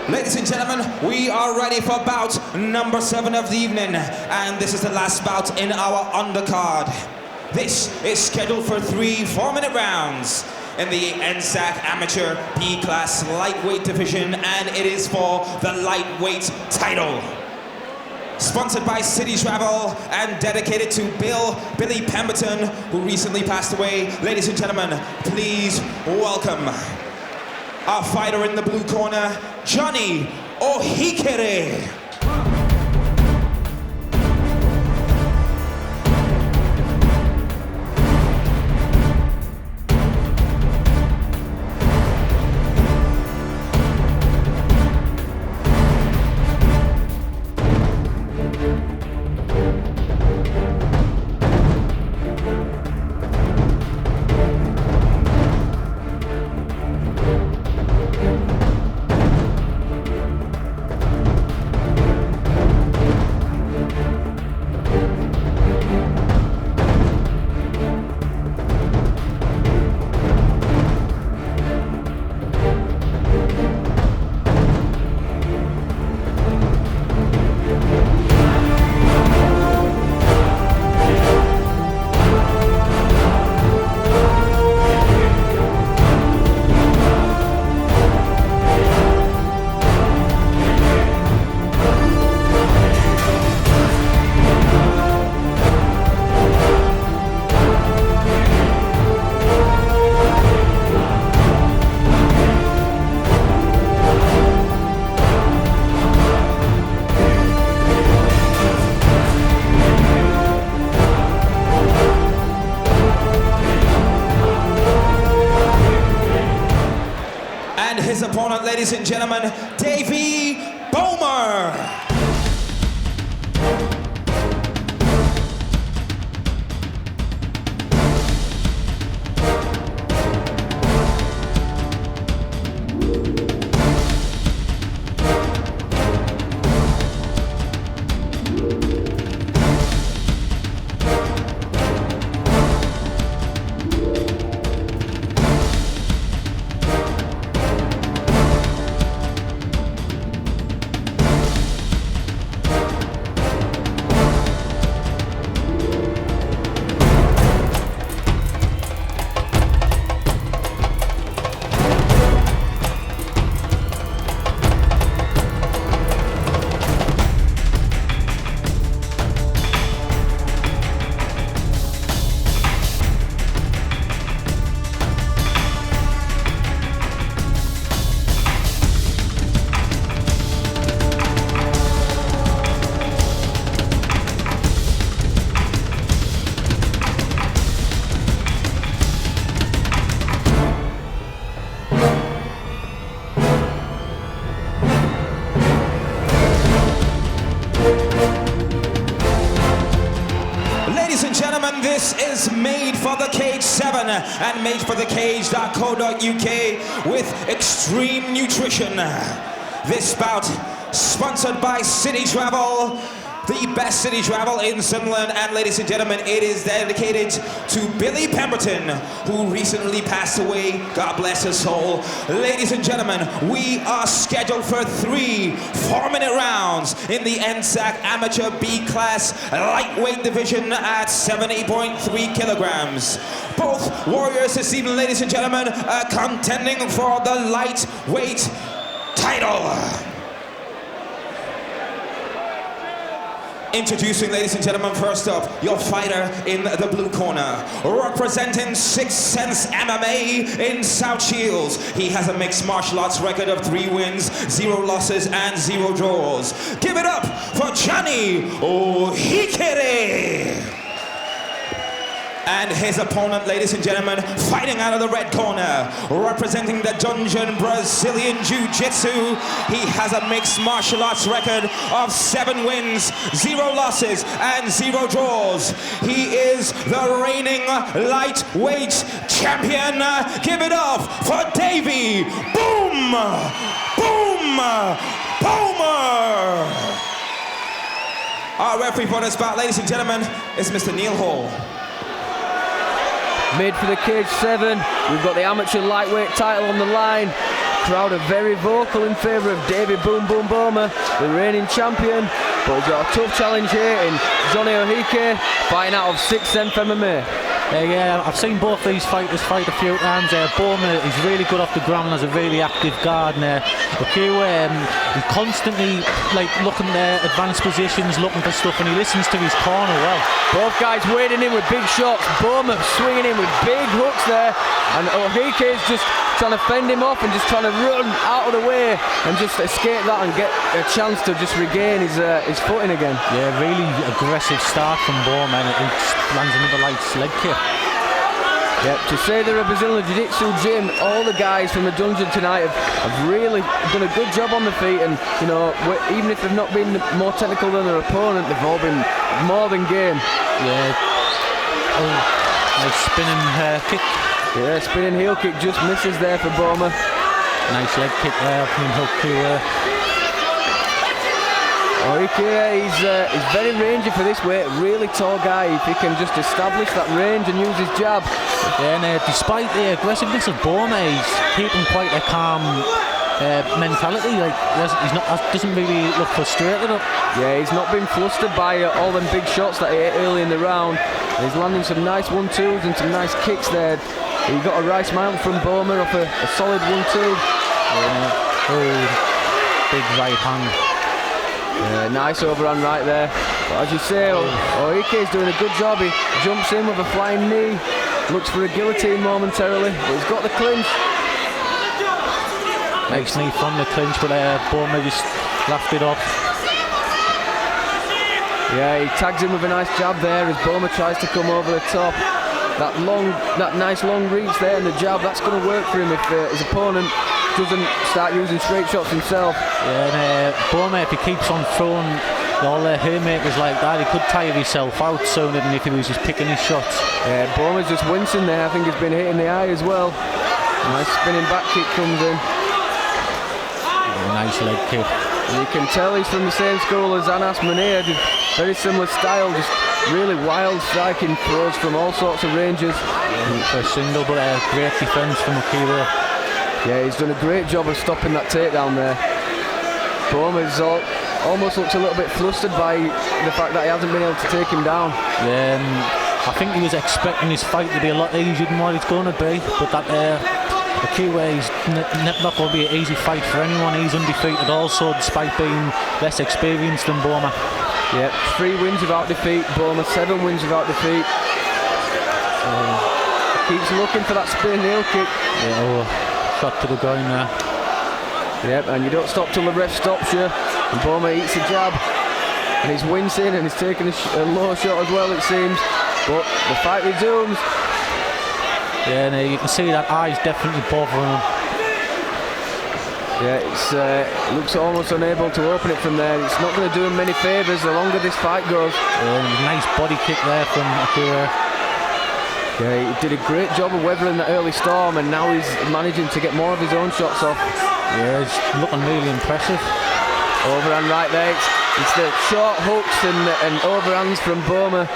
Ladies and gentlemen, we are ready for bout number 7 of the evening, and this is the last bout in our undercard. This is scheduled for 3 4-minute rounds in the NSAC Amateur B-Class Lightweight Division, and it is for the lightweight title. Sponsored by City Travel and dedicated to Billy Pemberton, who recently passed away. Ladies and gentlemen, please welcome our fighter in the blue corner, Jonny Ohikere. His opponent, ladies and gentlemen, Bowmer. This is made for the Cage 7 and made for the cage.co.uk with extreme nutrition. This bout sponsored by City Travel, the best city travel in Sunderland, and ladies and gentlemen, it is dedicated to Billy Pemberton, who recently passed away. God bless his soul. Ladies and gentlemen, we are scheduled for 3 4-minute rounds in the NSAC Amateur B-Class Lightweight Division at 70.3 kilograms. Both warriors this evening, ladies and gentlemen, are contending for the lightweight title. Introducing, ladies and gentlemen, first up, your fighter in the blue corner, representing Sixth Sense MMA in South Shields. He has a mixed martial arts record of 3 wins, 0 losses, and 0 draws. Give it up for Jonny Ohikere. And his opponent, ladies and gentlemen, fighting out of the red corner, representing the Dungeon Brazilian Jiu-Jitsu. He has a mixed martial arts record of 7 wins, 0 losses, and 0 draws. He is the reigning lightweight champion. Give it up for Bowmer. Our referee for this bout, ladies and gentlemen, is Mr. Neil Hall. Made for the Cage 7, we've got the amateur lightweight title on the line. crowd are very vocal in favour of David Boom Boom Bowmer, the reigning champion. But he's got a tough challenge here in Jonny Ohikere, fighting out of 6th Sense MMA. Yeah, I've seen both these fighters fight a few times. Bowmer is really good off the ground, has a really active guard there. Ohikere, he's constantly looking at advanced positions, looking for stuff, and he listens to his corner well. Both guys wading in with big shots. Bowmer swinging in with big hooks there, and Ohikere's just trying to fend him off and just trying to run out of the way and just escape that and get a chance to just regain his footing again. Yeah, really aggressive start from Bowmer, and he lands another light leg kick. Yep, to say they're a Brazilian Jiu-Jitsu gym, all the guys from the dungeon tonight have really done a good job on the feet, and you know, even if they've not been more technical than their opponent, they've all been more than game. Yeah. Oh, nice spinning kick. Yeah, spinning heel kick just misses there for Bowmer. Nice leg kick there from Ohikere. Ohikere, he's very rangy for this weight, really tall guy. If he can just establish that range and use his jab. Yeah, and despite the aggressiveness of Bowmer, he's keeping quite a calm mentality. Doesn't really look frustrated. Yeah, he's not been flustered by all them big shots that he ate early in the round. He's landing some nice 1-2s and some nice kicks there. He got a right mount from Bowmer off a solid 1-2. Yeah, big right hand. Yeah, nice overhand right there. But as you say, Ohikere's doing a good job. He jumps in with a flying knee, looks for a guillotine momentarily, but he's got the clinch. Nice knee from the clinch, but Bowmer just laughed it off. Yeah, he tags him with a nice jab there as Bowmer tries to come over the top. That nice long reach there and the jab, that's going to work for him if his opponent doesn't start using straight shots himself. Yeah, and Bowmer, if he keeps on throwing all the haymakers like that, he could tire himself out sooner than if he was just picking his shots. Yeah, Bowmer's just wincing there. I think he's been hit in the eye as well. Nice spinning back kick comes in. Yeah, nice leg kick. And you can tell he's from the same school as Anas Munir. Very similar style, just really wild striking throws from all sorts of ranges. Yeah, for a single, but great defence from Ohikere. Yeah, he's done a great job of stopping that takedown there. Bowmer's almost looks a little bit flustered by the fact that he hasn't been able to take him down. Yeah, I think he was expecting his fight to be a lot easier than what it's going to be, but that Ohikere is not going to be an easy fight for anyone. He's undefeated also, despite being less experienced than Bowmer. Yeah, 3 wins without defeat. Bowmer 7 wins without defeat. Keeps looking for that spin heel kick. Yeah, shot to the groin there. Yep, and you don't stop till the ref stops you. And Bowmer eats a jab, and he's wincing, and he's taking a low shot as well, it seems. But the fight resumes. Yeah, and you can see that eye's definitely bothering him. Yeah, it looks almost unable to open it from there. It's not going to do him many favours the longer this fight goes. Nice body kick there from Ohikere. Yeah, he did a great job of weathering the early storm, and now he's managing to get more of his own shots off. Yeah, he's looking really impressive. Overhand right there. It's the short hooks and overhands from Bowmer.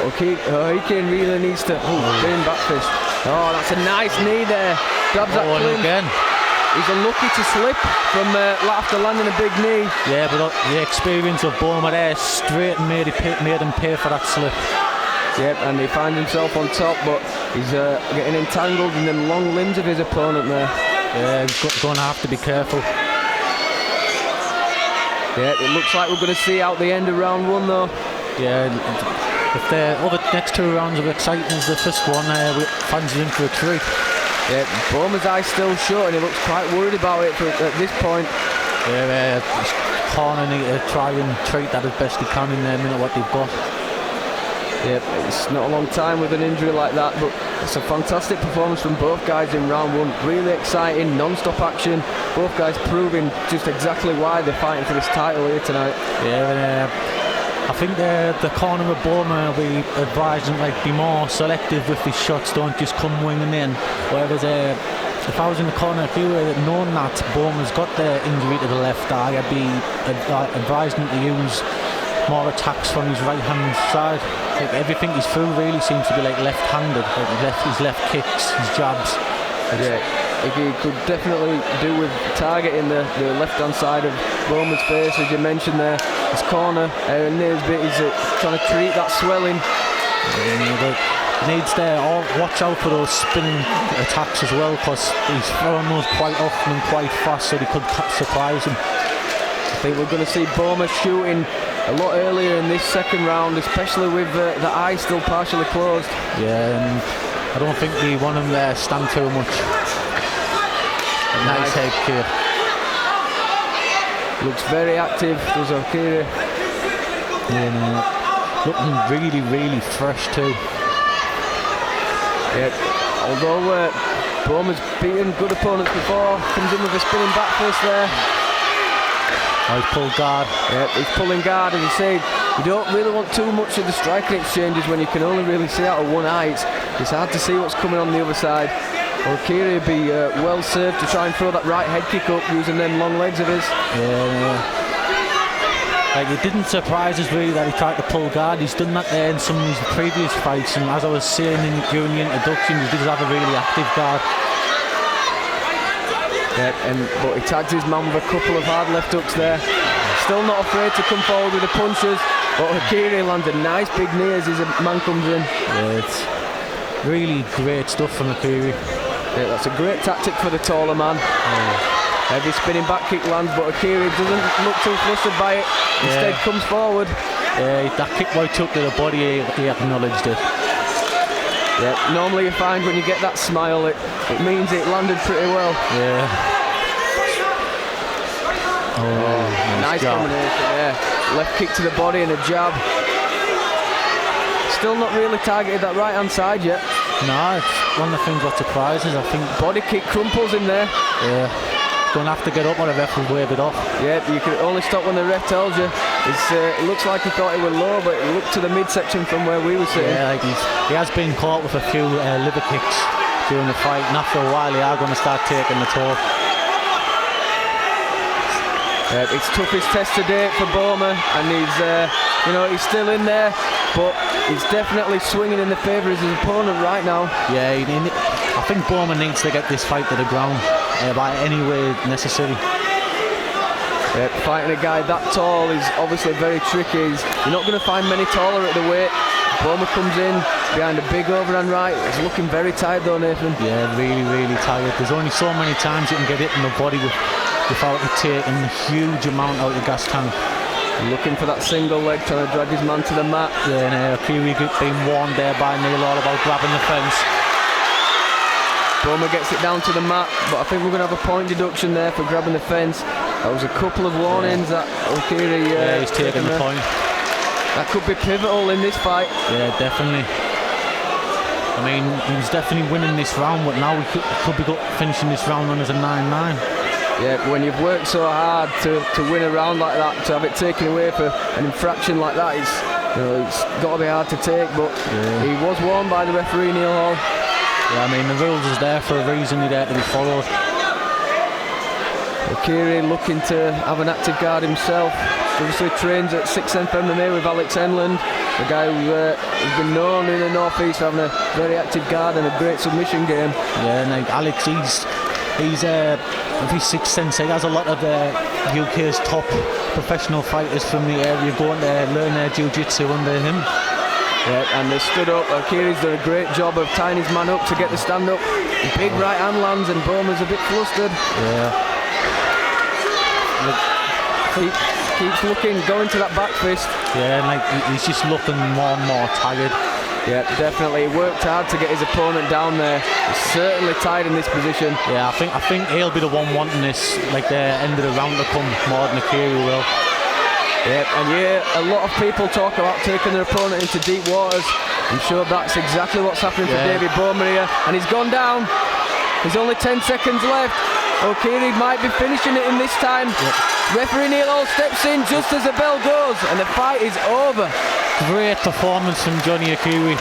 Ohikere really needs to spin back fist. Oh, that's a nice knee there. Grabs that clean. Again. He's unlucky to slip from after landing a big knee. Yeah, but the experience of Bowmer there straight made him pay for that slip. Yep, and he finds himself on top, but he's getting entangled in the long limbs of his opponent there. Yeah, he's going to have to be careful. Yeah, it looks like we're going to see out the end of round 1 though. Yeah, if the other next 2 rounds are exciting as the first one, fans are in for a treat. Yeah, Bowmer's eye's still shut, and he looks quite worried about it at this point. Yeah, his corner need to try and treat that as best he can in the minute what they've got. Yep, it's not a long time with an injury like that, but it's a fantastic performance from both guys in round 1. Really exciting, non-stop action. Both guys proving just exactly why they're fighting for this title here tonight. Yeah, I think the corner of Bowmer will be advising be more selective with his shots, don't just come winging in. Whereas if I was in the corner, if you were known that Bowmer's got the injury to the left eye, I'd be advising him to use more attacks from his right hand side. Everything he's through really seems to be left-handed. His left kicks, his jabs. Yeah, he could definitely do with targeting the left-hand side of Bowmer's face, as you mentioned there. His corner near his bit, he's trying to treat that swelling. Needs there, watch out for those spinning attacks as well, because he's throwing those quite often and quite fast, so they could surprise him. I think we're going to see Bowmer shooting a lot earlier in this second round, especially with the eye still partially closed. Yeah, and I don't think they want him there stand too much. Nice head kick. Looks very active, does Ohikere. Yeah, looking really, really fresh too. Yeah, although Bowmer's beaten good opponents before, comes in with a spinning back fist there. Oh, he's pulled guard. Yeah, he's pulling guard, as you said. You don't really want too much of the striking exchanges when you can only really see out of one eye. It's hard to see what's coming on the other side. Ohikere would be well served to try and throw that right head kick up using them long legs of his. Yeah. Like, it didn't surprise us really that he tried to pull guard. He's done that there in some of his previous fights, and as I was saying during the introduction, he does have a really active guard. Yeah, but he tags his man with a couple of hard left hooks there. Still not afraid to come forward with the punches, but Ohikere lands a nice big knee as his man comes in. Yeah, it's really great stuff from Ohikere. Yeah, that's a great tactic for the taller man. Heavy spinning back kick lands, but Ohikere doesn't look too flustered by it. Instead comes forward. Yeah, that kick right took to the body, he acknowledged it. Yeah, normally you find when you get that smile, it means it landed pretty well. Yeah. Nice combination, yeah. Left kick to the body and a jab. Still not really targeted that right hand side yet. No, it's one of the things that surprises, I think. Body kick crumples him there. Yeah. Don't have to get up when the ref will wave it off. Yeah, you can only stop when the ref tells you. It looks like he thought it was low, but it looked to the midsection from where we were sitting. Yeah, like he has been caught with a few liver kicks during the fight, and after a while they are going to start taking the toll. It's toughest test to date for Bowmer, and he's still in there, but he's definitely swinging in the favour of his opponent right now. Yeah, I think Bowmer needs to get this fight to the ground by any way necessary. Fighting a guy that tall is obviously very tricky. You're not going to find many taller at the weight. Bowmer comes in behind a big overhand right. He's looking very tired though, Nathan. Yeah, really, really tired. There's only so many times you can get hit in the body without it taking a huge amount out of the gas tank. Looking for that single leg, trying to drag his man to the mat. Yeah, and Ohikere being warned there by Neil all about grabbing the fence. Bowmer gets it down to the mat, but I think we're going to have a point deduction there for grabbing the fence. That was a couple of warnings that Ohikere... he's taking the point. That could be pivotal in this fight. Yeah, definitely. I mean, he was definitely winning this round, but now we could be finishing this round on as a 9-9. Yeah, when you've worked so hard to win a round like that, to have it taken away for an infraction like that, it's got to be hard to take, but he was warned by the referee, Neil Hall. Yeah, I mean, the rules is there for a reason, they're there to be followed. Ohikere looking to have an active guard himself. Obviously trains at 6th MMA with Alex Enland, the guy who's been known in the North East for having a very active guard and a great submission game. Yeah, and like Alex, he's every sixth sense. He has a lot of UK's top professional fighters from the area going to learn their jiu-jitsu under him. Yeah, and they stood up. Ohikere's done a great job of tying his man up to get the stand up. Big right hand lands and Bowmer's a bit flustered. Yeah. Keeps looking, going to that back fist. Yeah, and like he's just looking more and more tired. Yeah, definitely. He worked hard to get his opponent down there. He's certainly tired in this position. Yeah, I think he'll be the one wanting this, like the end of the round to come more than Ohikere will. Yeah, and a lot of people talk about taking their opponent into deep waters. I'm sure that's exactly what's happening for David Bowmer here. And he's gone down. There's only 10 seconds left. Ohikere might be finishing it in this time. Yep. Referee Neil Hall steps in just as the bell goes, and the fight is over. Great performance from Jonny Ohikere.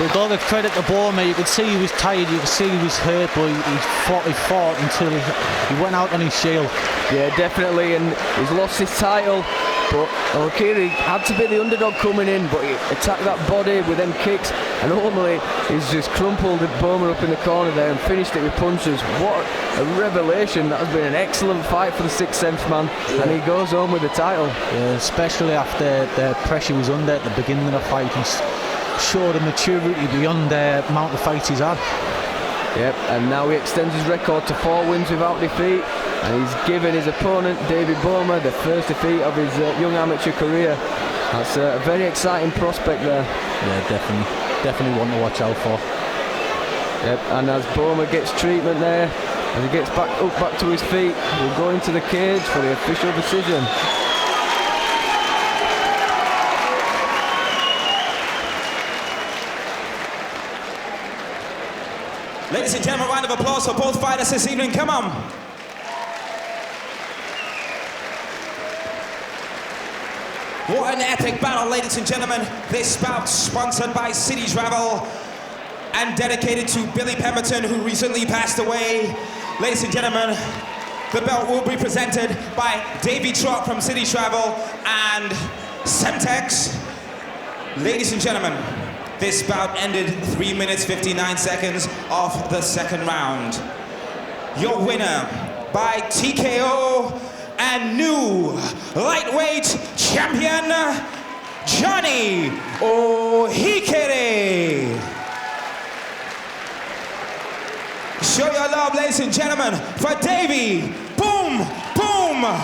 With all the credit to Bowmer, you could see he was tired, you could see he was hurt, but he fought until he went out on his shield. Yeah, definitely, and he's lost his title. but Ohikere had to be the underdog coming in, but he attacked that body with them kicks, and ultimately he's just crumpled Bowmer up in the corner there and finished it with punches. What a revelation. That has been an excellent fight for the 6th Sense man, and he goes home with the title. Yeah, especially after the pressure he was under at the beginning of the fight. He showed a maturity beyond the amount of fights he's had. Yep, and now he extends his record to 4 wins without defeat, and he's given his opponent, David Bowmer, the first defeat of his young amateur career. That's a very exciting prospect there. Yeah, definitely one to watch out for. Yep, and as Bowmer gets treatment there, as he gets back to his feet, we'll go into the cage for the official decision. Ladies and gentlemen, round of applause for both fighters this evening. Come on. What an epic battle, ladies and gentlemen. This bout sponsored by City Travel and dedicated to Billy Pemberton, who recently passed away. Ladies and gentlemen, the belt will be presented by Davey Trott from City Travel and Semtex. Ladies and gentlemen, this bout ended 3 minutes 59 seconds of the second round. Your winner by TKO and new lightweight champion, Jonny Ohikere. Show your love, ladies and gentlemen, for Davey Boom Bowmer.